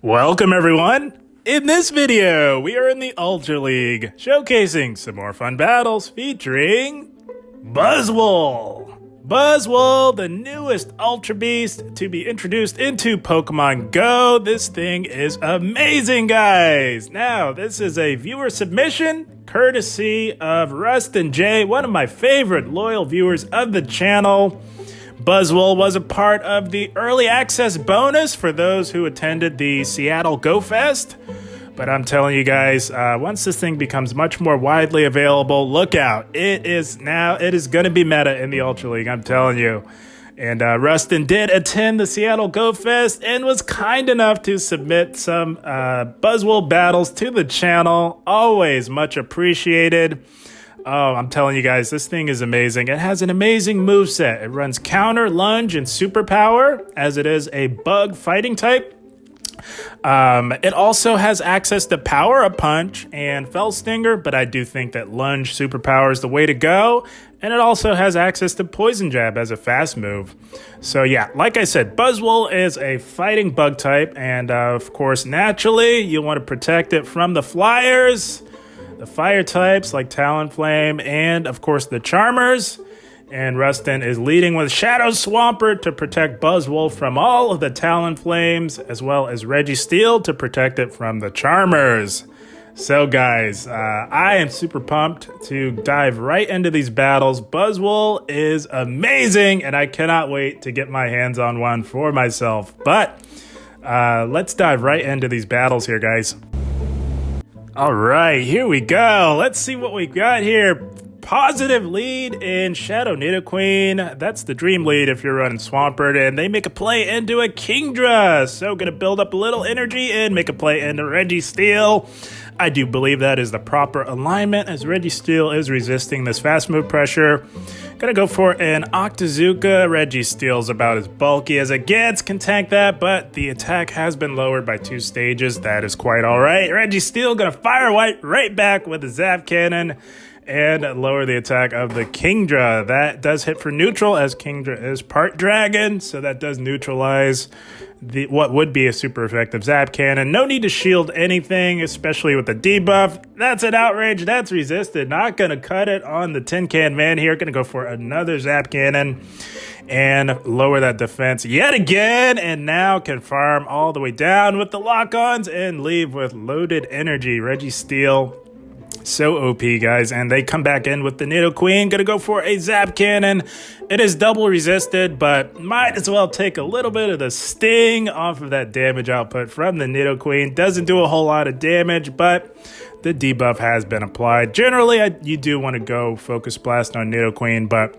Welcome everyone! In this video, we are in the Ultra League, showcasing some more fun battles featuring Buzzwole! Buzzwole, the newest Ultra Beast to be introduced into Pokemon Go. This thing is amazing, guys! Now, this is a viewer submission, courtesy of Rust and Jay, one of my favorite loyal viewers of the channel. Buzzwole was a part of the early access bonus for those who attended the Seattle Go Fest. But I'm telling you guys, once this thing becomes much more widely available, look out. It is going to be meta in the Ultra League, I'm telling you. And Rustin did attend the Seattle Go Fest and was kind enough to submit some Buzzwole battles to the channel. Always much appreciated. Oh, I'm telling you guys, this thing is amazing. It has an amazing moveset. It runs counter, lunge, and superpower, as it is a bug fighting type. It also has access to Power Up Punch and Fell Stinger, but I do think that lunge superpower is the way to go. And it also has access to Poison Jab as a fast move. So yeah, like I said, Buzzwole is a fighting bug type. And of course, naturally, you want to protect it from the flyers, the fire types like Talonflame, and of course the Charmers. And Rustin is leading with Shadow Swampert to protect Buzzwole from all of the Talonflames, as well as Registeel to protect it from the Charmers. So guys, I am super pumped to dive right into these battles. Buzzwole is amazing, and I cannot wait to get my hands on one for myself. But let's dive right into these battles here, guys. All right, here we go. Let's see what we got here. Positive lead in Shadow Nidoqueen. That's the dream lead if you're running Swampert, and they make a play into a Kingdra. So gonna build up a little energy and make a play into Registeel. I do believe that is the proper alignment, as Registeel is resisting this fast move pressure. Gonna go for an Octazooka. Registeel's about as bulky as it gets, can tank that, but the attack has been lowered by 2 stages. That is quite alright. Registeel gonna fire right back with a Zap Cannon and lower the attack of the Kingdra. That does hit for neutral, as Kingdra is part dragon, so that does neutralize what would be a super effective Zap Cannon. No need to shield anything, especially with the debuff. That's an outrage. That's resisted. Not going to cut it on the Tin Can Man here. Going to go for another Zap Cannon and lower that defense yet again. And now can farm all the way down with the lock-ons and leave with loaded energy. Registeel, so OP, guys. And they come back in with the Nidoqueen. Gonna go for a Zap Cannon. It is double resisted, but might as well take a little bit of the sting off of that damage output from the Nidoqueen. Doesn't do a whole lot of damage, but the debuff has been applied. Generally, you do want to go Focus Blast on Nidoqueen, but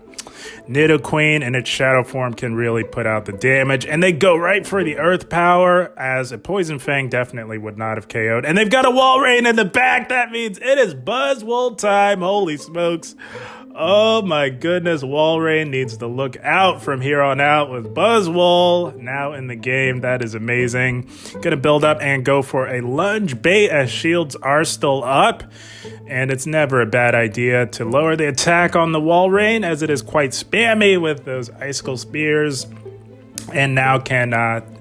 Nidoqueen in its shadow form can really put out the damage, and they go right for the Earth Power, as a Poison Fang definitely would not have KO'd. And they've got a Walrein in the back. That means it is Buzzwole time. Holy smokes. Oh my goodness, Walrein needs to look out from here on out with Buzzwole now in the game. That is amazing. Gonna build up and go for a lunge bait, as shields are still up. And it's never a bad idea to lower the attack on the Walrein, as it is quite spammy with those Icicle Spears. And now can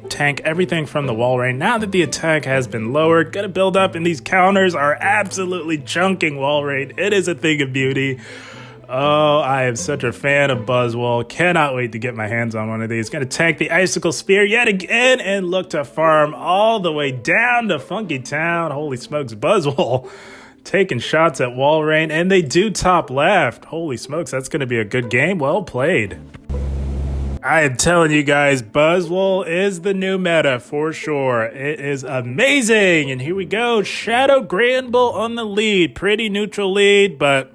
tank everything from the Walrein now that the attack has been lowered. Gonna build up, and these counters are absolutely chunking Walrein. It is a thing of beauty. Oh, I am such a fan of Buzzwole. Cannot wait to get my hands on one of these. Gonna tank the Icicle Spear yet again and look to farm all the way down to Funky Town. Holy smokes, Buzzwole taking shots at Walrein, and they do top left. Holy smokes, that's gonna be a good game. Well played. I am telling you guys, Buzzwole is the new meta for sure. It is amazing. And here we go. Shadow Granbull on the lead. Pretty neutral lead, but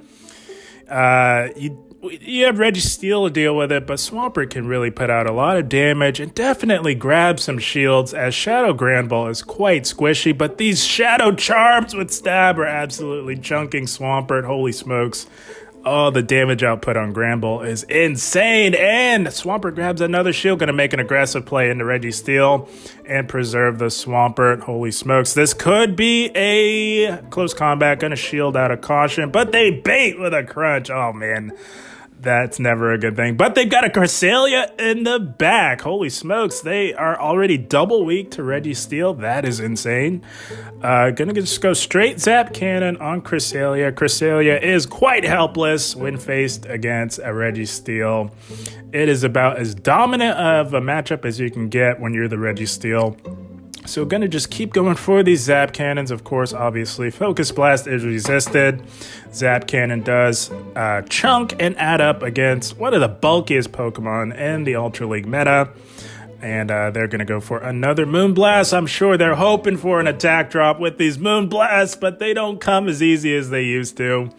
you have Registeel to deal with it, but Swampert can really put out a lot of damage and definitely grab some shields, as Shadow Granbull is quite squishy, but these Shadow Charms with Stab are absolutely chunking Swampert. Holy smokes. Oh, the damage output on Granbull is insane, and Swampert grabs another shield, going to make an aggressive play into Registeel and preserve the Swampert. Holy smokes, this could be a close combat, going to shield out of caution, but they bait with a crunch. Oh man, That's never a good thing. But they've got a Cresselia in the back. Holy smokes, they are already double weak to Registeel. That is insane. Gonna just go straight Zap Cannon on Cresselia. Cresselia is quite helpless when faced against a Registeel. It is about as dominant of a matchup as you can get when you're the Registeel. So gonna just keep going for these Zap Cannons. Of course, obviously, Focus Blast is resisted. Zap Cannon does chunk and add up against one of the bulkiest Pokemon in the Ultra League meta. And they're gonna go for another Moonblast. I'm sure they're hoping for an attack drop with these Moonblasts, but they don't come as easy as they used to,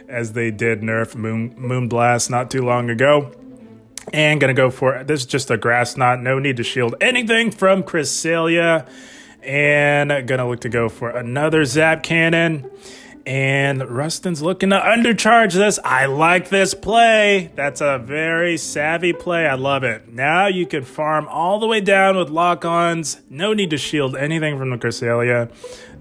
as they did nerf Moonblast not too long ago. And gonna go for, this is just a Grass Knot, no need to shield anything from Cresselia. And gonna look to go for another Zap Cannon. And Rustin's looking to undercharge this. I like this play. That's a very savvy play. I love it. Now you can farm all the way down with lock-ons. No need to shield anything from the Cresselia.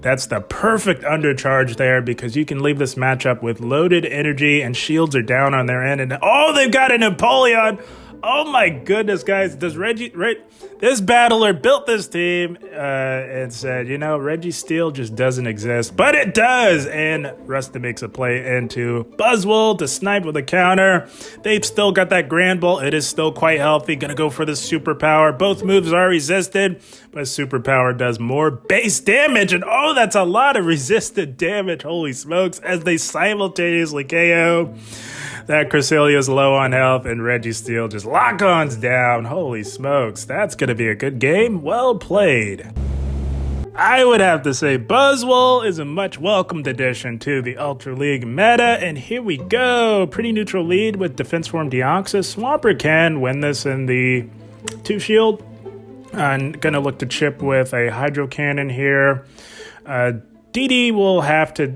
That's the perfect undercharge there because you can leave this matchup with loaded energy and shields are down on their end. And oh, they've got an Empoleon. Oh my goodness, guys. This battler built this team and said, you know, Registeel just doesn't exist. But it does. And Rustin makes a play into Buzzwole to snipe with a counter. They've still got that Grand Bolt. It is still quite healthy. Gonna go for the Superpower. Both moves are resisted, but Superpower does more base damage. And oh, that's a lot of resisted damage. Holy smokes. As they simultaneously KO. That Cresselia is low on health, and Registeel just lock-ons down. Holy smokes, that's going to be a good game. Well played. I would have to say Buzzwole is a much welcomed addition to the Ultra League meta, and here we go. Pretty neutral lead with Defense Form Deoxys. Swampert can win this in the 2-shield. I'm going to look to chip with a Hydro Cannon here. DD will have to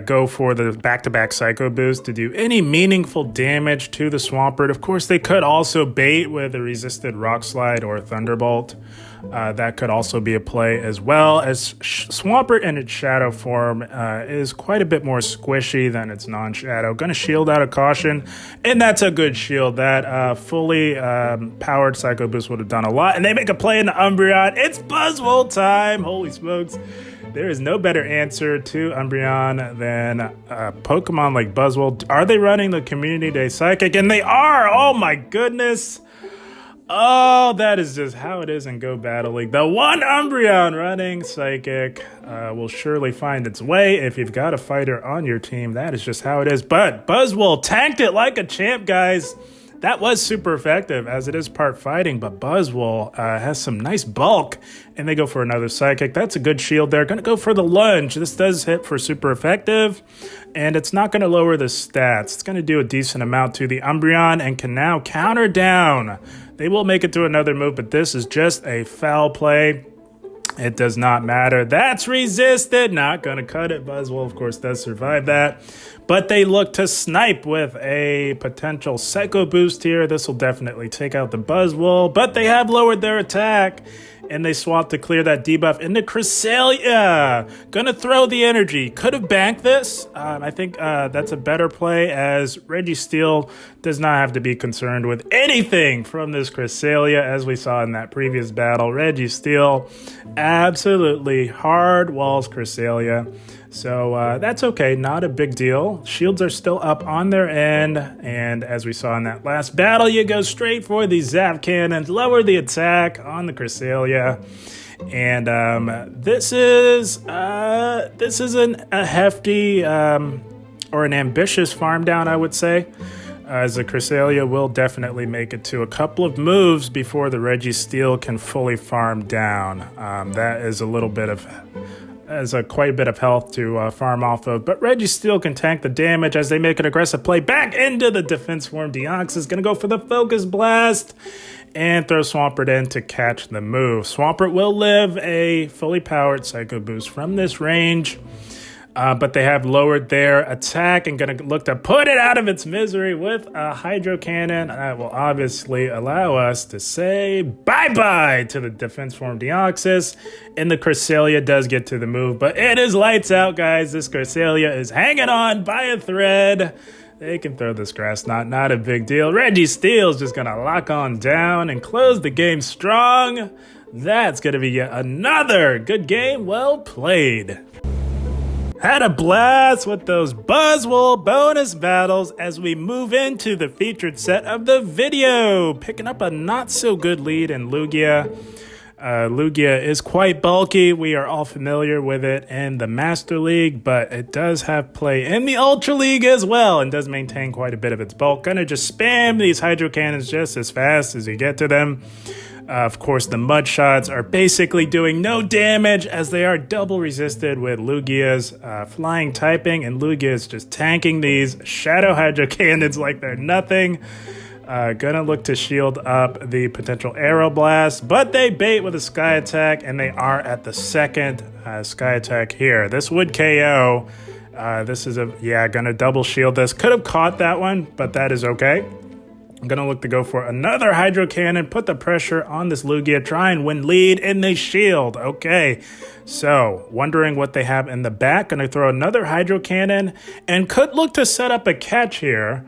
go for the back-to-back Psycho Boost to do any meaningful damage to the Swampert. Of course, they could also bait with a resisted Rock Slide or Thunderbolt. That could also be a play as well, as Swampert in its Shadow form is quite a bit more squishy than its non-Shadow. Going to shield out of Caution, and that's a good shield. That fully powered Psycho Boost would have done a lot. And they make a play in the Umbreon. It's Buzzwole time! Holy smokes. There is no better answer to Umbreon than Pokemon like Buzzwole. Are they running the Community Day Psychic? And they are! Oh my goodness! Oh, that is just how it is in Go Battle League. The one Umbreon running Psychic will surely find its way if you've got a fighter on your team. That is just how it is. But Buzzwole tanked it like a champ, guys. That was super effective, as it is part fighting, but Buzzwole has some nice bulk, and they go for another Psychic. That's a good shield there. Going to go for the Lunge. This does hit for super effective, and it's not going to lower the stats. It's going to do a decent amount to the Umbreon and can now counter down. They will make it to another move, but this is just a foul play. It does not matter. That's resisted. Not going to cut it. Buzzwole, of course, does survive that. But they look to snipe with a potential Psycho Boost here. This will definitely take out the Buzzwole. But they have lowered their attack. And they swap to clear that debuff into Cresselia. Gonna throw the energy. Could have banked this. I think that's a better play, as Registeel does not have to be concerned with anything from this Cresselia, as we saw in that previous battle. Registeel absolutely hard walls Cresselia. So that's okay, not a big deal. Shields are still up on their end, and as we saw in that last battle, you go straight for the Zap Cannons, lower the attack on the Cresselia. And this is a hefty or an ambitious farm down, I would say, as the Cresselia will definitely make it to a couple of moves before the Registeel can fully farm down. That is a little bit of... as quite a bit of health to farm off of. But Registeel can tank the damage as they make an aggressive play back into the Defense Form. Deoxys is going to go for the Focus Blast and throw Swampert in to catch the move. Swampert will live a fully powered Psycho Boost from this range. But they have lowered their attack and going to look to put it out of its misery with a Hydro Cannon. That will obviously allow us to say bye-bye to the Defense Form Deoxys. And the Cresselia does get to the move, but it is lights out, guys. This Cresselia is hanging on by a thread. They can throw this grass knot, not a big deal. Registeel's just gonna lock on down and close the game strong. That's gonna be yet another good game, well played. Had a blast with those Buzzwole bonus battles as we move into the featured set of the video. Picking up a not so good lead in Lugia. Lugia is quite bulky. We are all familiar with it in the Master League, but it does have play in the Ultra League as well and does maintain quite a bit of its bulk. Gonna just spam these Hydro Cannons just as fast as you get to them. Of course, the Mud Shots are basically doing no damage as they are double resisted with Lugia's flying typing, and Lugia is just tanking these Shadow Hydro Cannons like they're nothing. Gonna look to shield up the potential Arrow Blast, but they bait with a Sky Attack, and they are at the second Sky Attack here. This would KO. This is gonna double shield this. Could have caught that one, but that is okay. I'm gonna look to go for another Hydro Cannon, put the pressure on this Lugia, try and win lead, and they shield. Okay, so wondering what they have in the back. Gonna throw another Hydro Cannon, and could look to set up a catch here.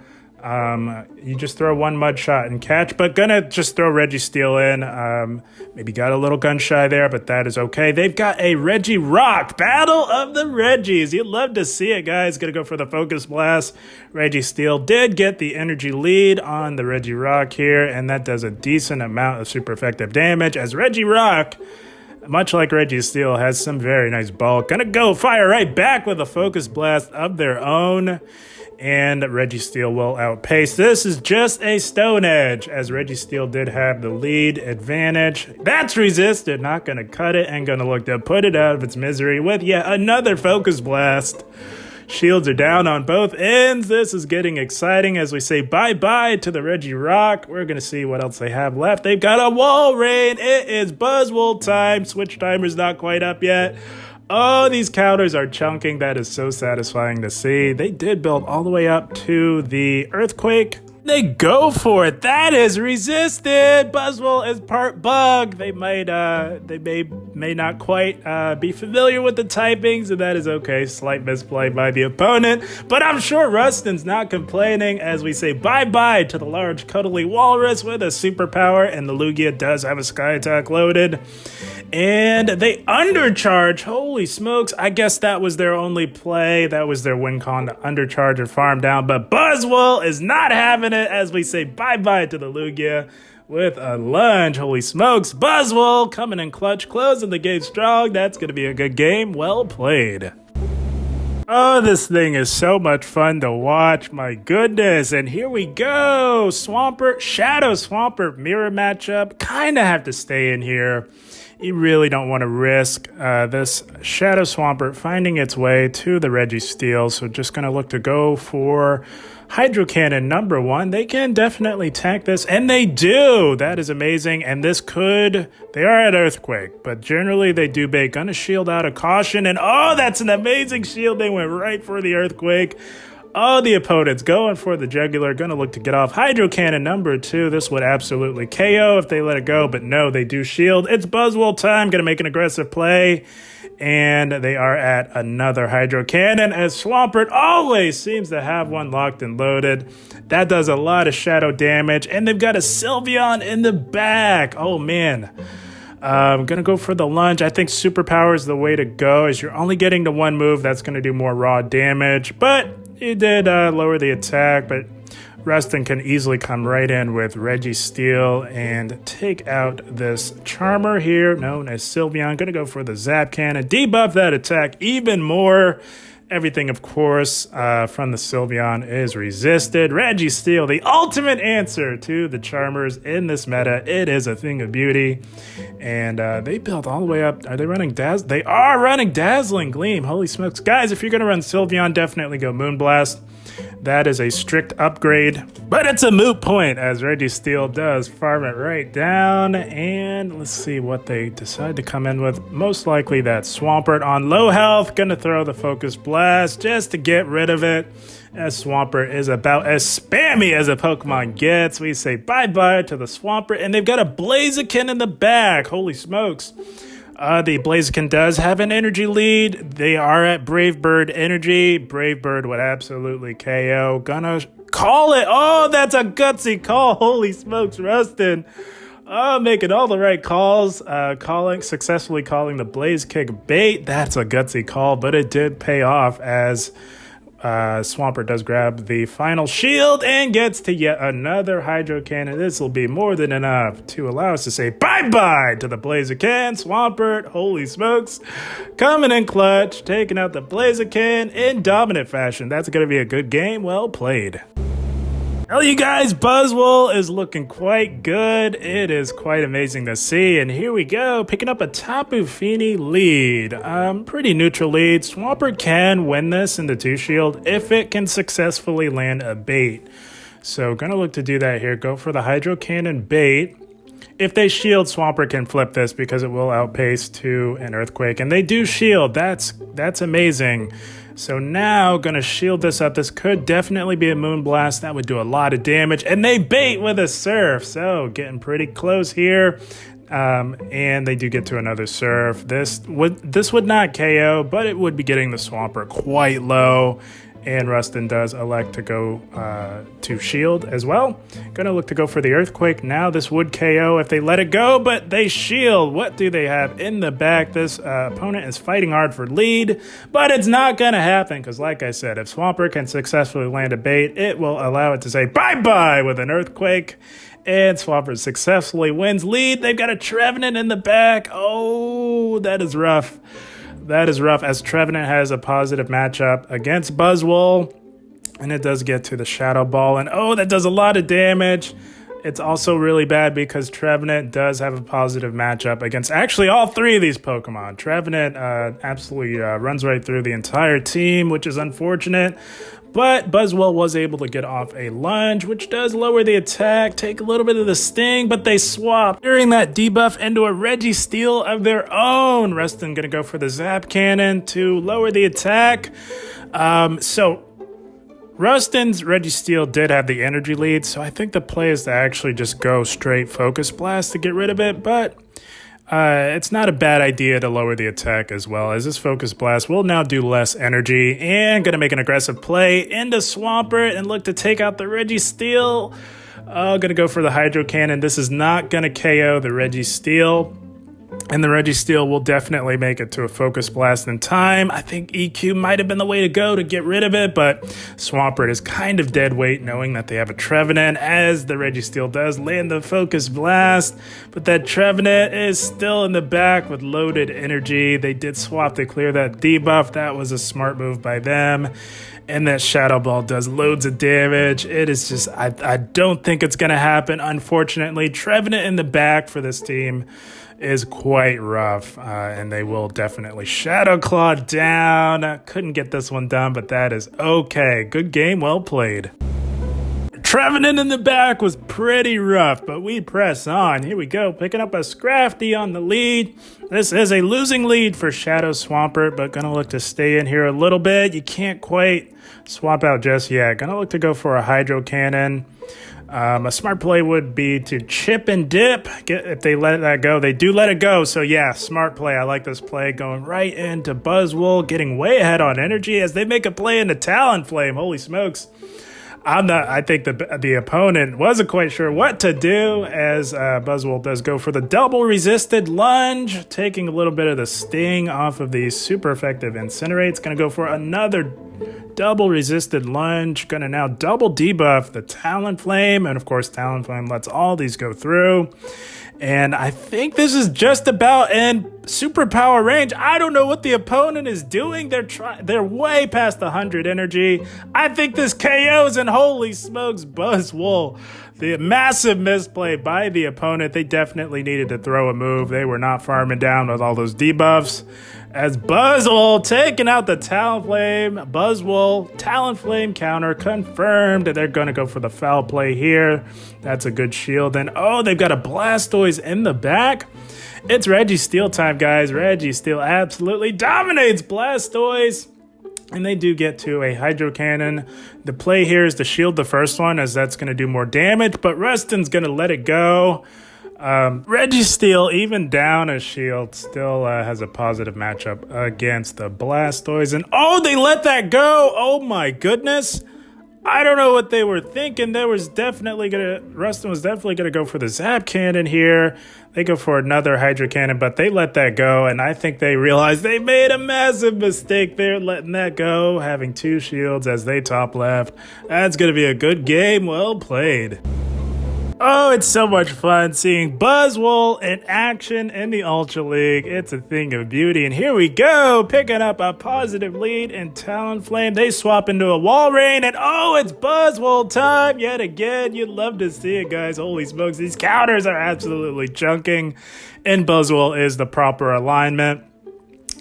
You just throw one Mud Shot and catch, but gonna just throw Registeel in. Maybe got a little gun shy there, but that is okay. They've got a Regirock, Battle of the Regis. You'd love to see it, guys. Gonna go for the Focus Blast. Registeel did get the energy lead on the Regirock here, and that does a decent amount of super effective damage as Regirock, much like Registeel, has some very nice bulk. Gonna go fire right back with a Focus Blast of their own. And Registeel will outpace. This is just a Stone Edge, as Registeel did have the lead advantage. That's resisted, not going to cut it, and going to look to put it out of its misery with yet another Focus Blast. Shields are down on both ends. This is getting exciting as we say bye-bye to the Regirock. We're going to see what else they have left. They've got a Walrein. It is Buzzwole time. Switch timer's not quite up yet. Oh, these counters are chunking. That is so satisfying to see. They did build all the way up to the Earthquake. They go for it. That is resisted. Buzzwole is part bug. They may not quite be familiar with the typings, and that is okay. Slight misplay by the opponent, but I'm sure Rustin's not complaining as we say bye-bye to the large cuddly walrus with a superpower, and the Lugia does have a Sky Attack loaded. And they undercharge. Holy smokes. I guess that was their only play. That was their win con to undercharge or farm down. But Buzzwole is not having it as we say bye-bye to the Lugia with a lunge. Holy smokes. Buzzwole coming in clutch, closing the game strong. That's going to be a good game. Well played. Oh, this thing is so much fun to watch. My goodness. And here we go. Swampert, Shadow Swampert mirror matchup. Kind of have to stay in here. You really don't want to risk this Shadow Swampert finding its way to the Registeel, so just going to look to go for Hydro Cannon number one. They can definitely tank this, and they do! That is amazing, and this could... They are at Earthquake, but generally they do bait. Going to shield out a caution, and oh, that's an amazing shield! They went right for the Earthquake. Oh, the opponent's going for the jugular, going to look to get off. Hydro Cannon number two. This would absolutely KO if they let it go, but no, they do shield. It's Buzzwole time, going to make an aggressive play, and they are at another Hydro Cannon as Swampert always seems to have one locked and loaded. That does a lot of shadow damage, and they've got a Sylveon in the back. Oh, man. I'm going to go for the lunge. I think superpower is the way to go as you're only getting to one move. That's going to do more raw damage, but he did lower the attack, but Rustin can easily come right in with Registeel and take out this Charmer here, known as Sylveon. Going to go for the Zap Cannon, debuff that attack even more. Everything, of course, from the Sylveon is resisted. Registeel, the ultimate answer to the Charmers in this meta. It is a thing of beauty. And they built all the way up. Are they running Dazzling? They are running Dazzling Gleam. Holy smokes. Guys, if you're going to run Sylveon, definitely go Moonblast. That is a strict upgrade, but it's a moot point as Registeel does farm it right down. And let's see what they decide to come in with. Most likely that Swampert on low health. Gonna throw the Focus Blast just to get rid of it, as Swampert is about as spammy as a Pokemon gets. We say bye-bye to the Swampert, and they've got a Blaziken in the back. Holy smokes. The Blaziken does have an energy lead. They are at Brave Bird energy. Brave Bird would absolutely KO. Gonna call it. Oh, that's a gutsy call. Holy smokes, Rustin. Making all the right calls. Successfully calling the Blaze Kick bait. That's a gutsy call, but it did pay off as Swampert does grab the final shield and gets to yet another Hydro Cannon. This will be more than enough to allow us to say bye-bye to the Blaziken. Swampert, holy smokes, coming in clutch, taking out the Blaziken in dominant fashion. That's going to be a good game. Well played. Well, you guys, Buzzwole is looking quite good. It is quite amazing to see. And here we go, picking up a Tapu Fini lead. Pretty neutral lead. Swampert can win this in the 2-shield if it can successfully land a bait. So gonna look to do that here. Go for the Hydro Cannon bait. If they shield, Swampert can flip this because it will outpace to an Earthquake. And they do shield. That's amazing. So now, gonna shield this up. This could definitely be a Moonblast. That would do a lot of damage. And they bait with a Surf. So, getting pretty close here. And they do get to another Surf. This would not KO, but it would be getting the Swampert quite low. And Rustin does elect to go to shield as well. Gonna look to go for the Earthquake. Now this would KO if they let it go, but they shield. What do they have in the back? This opponent is fighting hard for lead, but it's not gonna happen because like I said, if Swampert can successfully land a bait, it will allow it to say bye-bye with an Earthquake. And Swampert successfully wins lead. They've got a Trevenant in the back. Oh, that is rough. That is rough as Trevenant has a positive matchup against Buzzwole. And it does get to the Shadow Ball. And oh, that does a lot of damage. It's also really bad because Trevenant does have a positive matchup against actually all three of these Pokemon. Trevenant absolutely runs right through the entire team, which is unfortunate. But Buzzwole was able to get off a lunge, which does lower the attack, take a little bit of the sting, but they swap during that debuff into a Registeel of their own. Rustin gonna go for the Zap Cannon to lower the attack. So Rustin's Registeel did have the energy lead, so I think the play is to actually just go straight Focus Blast to get rid of it, but it's not a bad idea to lower the attack as well, as this Focus Blast will now do less energy and going to make an aggressive play into Swampert and look to take out the Registeel. Going to go for the Hydro Cannon. This is not going to KO the Registeel. And the Registeel will definitely make it to a Focus Blast in time. I think EQ might have been the way to go to get rid of it, but Swampert is kind of dead weight knowing that they have a Trevenant as the Registeel does land the Focus Blast. But that Trevenant is still in the back with loaded energy. They did swap to clear that debuff. That was a smart move by them. And that Shadow Ball does loads of damage. It is just, I don't think it's going to happen, unfortunately. Trevenant in the back for this team is quite rough, and they will definitely Shadow Claw down. Couldn't get this one done, but that is okay. Good game, well played. Trevenant in the back was pretty rough, but we press on. Here we go, picking up a Scrafty on the lead. This is a losing lead for Shadow Swampert, but gonna look to stay in here a little bit. You can't quite swap out just yet. Gonna look to go for a Hydro Cannon. A smart play would be to chip and dip. If they let that go, they do let it go. So yeah, smart play. I like this play going right into Buzzwole, getting way ahead on energy as they make a play into Talonflame. Holy smokes. I think the opponent wasn't quite sure what to do as Buzzwole does go for the double resisted lunge, taking a little bit of the sting off of the super effective Incinerate's. Going to go for another double resisted lunge. Going to now double debuff the Talonflame. And of course, Talonflame lets all these go through. And I think this is just about in superpower range. I don't know what the opponent is doing. They're way past 100 energy. I think this KOs, and holy smokes, Buzzwole. The massive misplay by the opponent. They definitely needed to throw a move. They were not farming down with all those debuffs. As Buzzwole taking out the Talonflame. Buzzwole, Talonflame counter confirmed. They're going to go for the foul play here. That's a good shield. And oh, they've got a Blastoise in the back. It's Registeel time, guys. Registeel absolutely dominates Blastoise. And they do get to a Hydro Cannon. The play here is to shield the first one, as that's going to do more damage. But Rustin's going to let it go. Registeel, even down a shield, still has a positive matchup against the Blastoise. And oh, they let that go! Oh my goodness! I don't know what they were thinking. Rustin was definitely gonna go for the Zap Cannon here. They go for another Hydro Cannon, but they let that go, and I think they realized they made a massive mistake there, letting that go, having 2 shields as they top left. That's gonna be a good game. Well played. Oh, it's so much fun seeing Buzzwole in action in the Ultra League. It's a thing of beauty. And here we go, picking up a positive lead in Talonflame. They swap into a Walrein, and oh, it's Buzzwole time yet again. You'd love to see it, guys. Holy smokes, these counters are absolutely chunking. And Buzzwole is the proper alignment,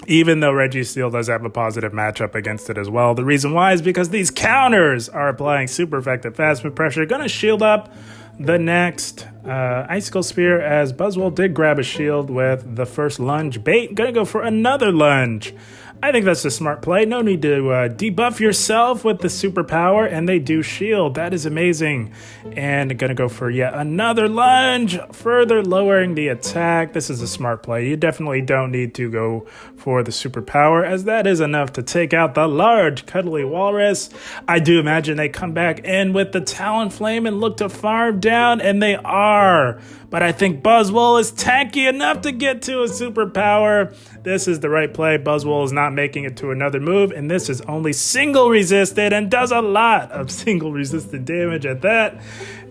even though Registeel does have a positive matchup against it as well. The reason why is because these counters are applying super effective fast move pressure. Gonna shield up the next Icicle Spear, as Buzzwole did grab a shield with the first lunge bait. Gonna go for another lunge. I think that's a smart play. No need to debuff yourself with the superpower, and they do shield. That is amazing. And gonna go for yet another lunge, further lowering the attack. This is a smart play. You definitely don't need to go for the superpower, as that is enough to take out the large cuddly walrus. I do imagine they come back in with the Talonflame and look to farm down, and they are. But I think Buzzwole is tanky enough to get to a superpower. This is the right play. Buzzwole is not making it to another move, and this is only single resisted and does a lot of single resisted damage at that.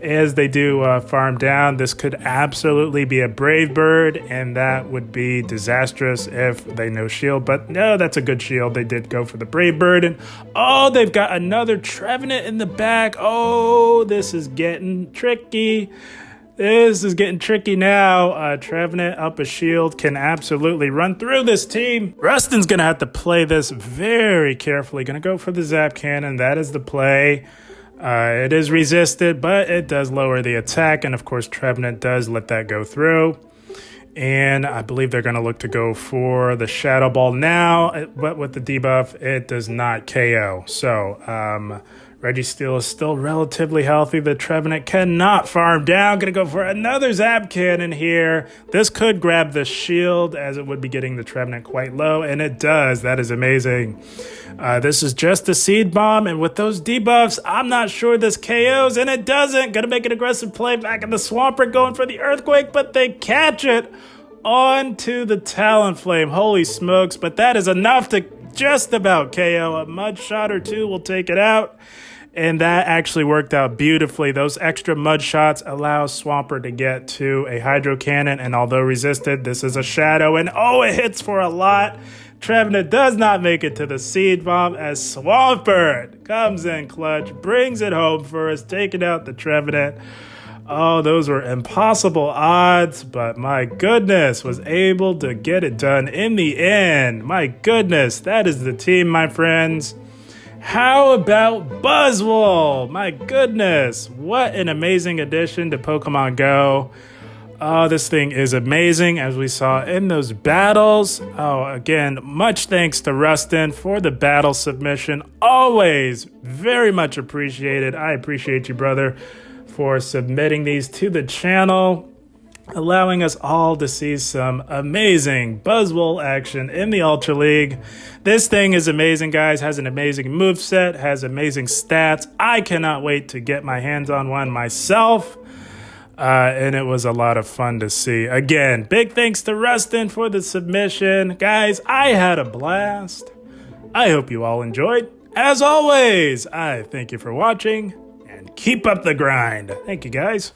As they do farm down, this could absolutely be a Brave Bird, and that would be disastrous if they no shield. But no, that's a good shield. They did go for the Brave Bird, and oh, they've got another Trevenant in the back. Oh, this is getting tricky. This is getting tricky now. Trevenant up a shield can absolutely run through this team. Rustin's going to have to play this very carefully. Going to go for the Zap Cannon. That is the play. It is resisted, but it does lower the attack. And, of course, Trevenant does let that go through. And I believe they're going to look to go for the Shadow Ball now. But with the debuff, it does not KO. So, Registeel is still relatively healthy. The Trevenant cannot farm down. Gonna go for another Zap Cannon here. This could grab the shield, as it would be getting the Trevenant quite low, and it does. That is amazing. This is just a Seed Bomb, and with those debuffs, I'm not sure this KOs, and it doesn't. Gonna make an aggressive play back in the Swampert, going for the Earthquake, but they catch it onto the Talonflame. Holy smokes, but that is enough to just about KO. A Mud Shot or two will take it out. And that actually worked out beautifully. Those extra mud shots allow Swampert to get to a Hydro Cannon, and although resisted, this is a Shadow, and oh, it hits for a lot. Trevenant does not make it to the Seed Bomb, as Swampert comes in clutch, brings it home for us, taking out the Trevenant. Oh, those were impossible odds, but my goodness, was able to get it done in the end. My goodness, that is the team, my friends. How about Buzzwole? My goodness, what an amazing addition to Pokemon Go. Oh, this thing is amazing, as we saw in those battles. Oh, again, much thanks to Rustin for the battle submission. Always very much appreciated. I appreciate you, brother, for submitting these to the channel, allowing us all to see some amazing Buzzwole action in the Ultra League. This thing is amazing, guys. Has an amazing moveset, has amazing stats. I cannot wait to get my hands on one myself. And it was a lot of fun to see. Again, big thanks to Rustin for the submission. Guys, I had a blast. I hope you all enjoyed. As always, I thank you for watching, and keep up the grind. Thank you, guys.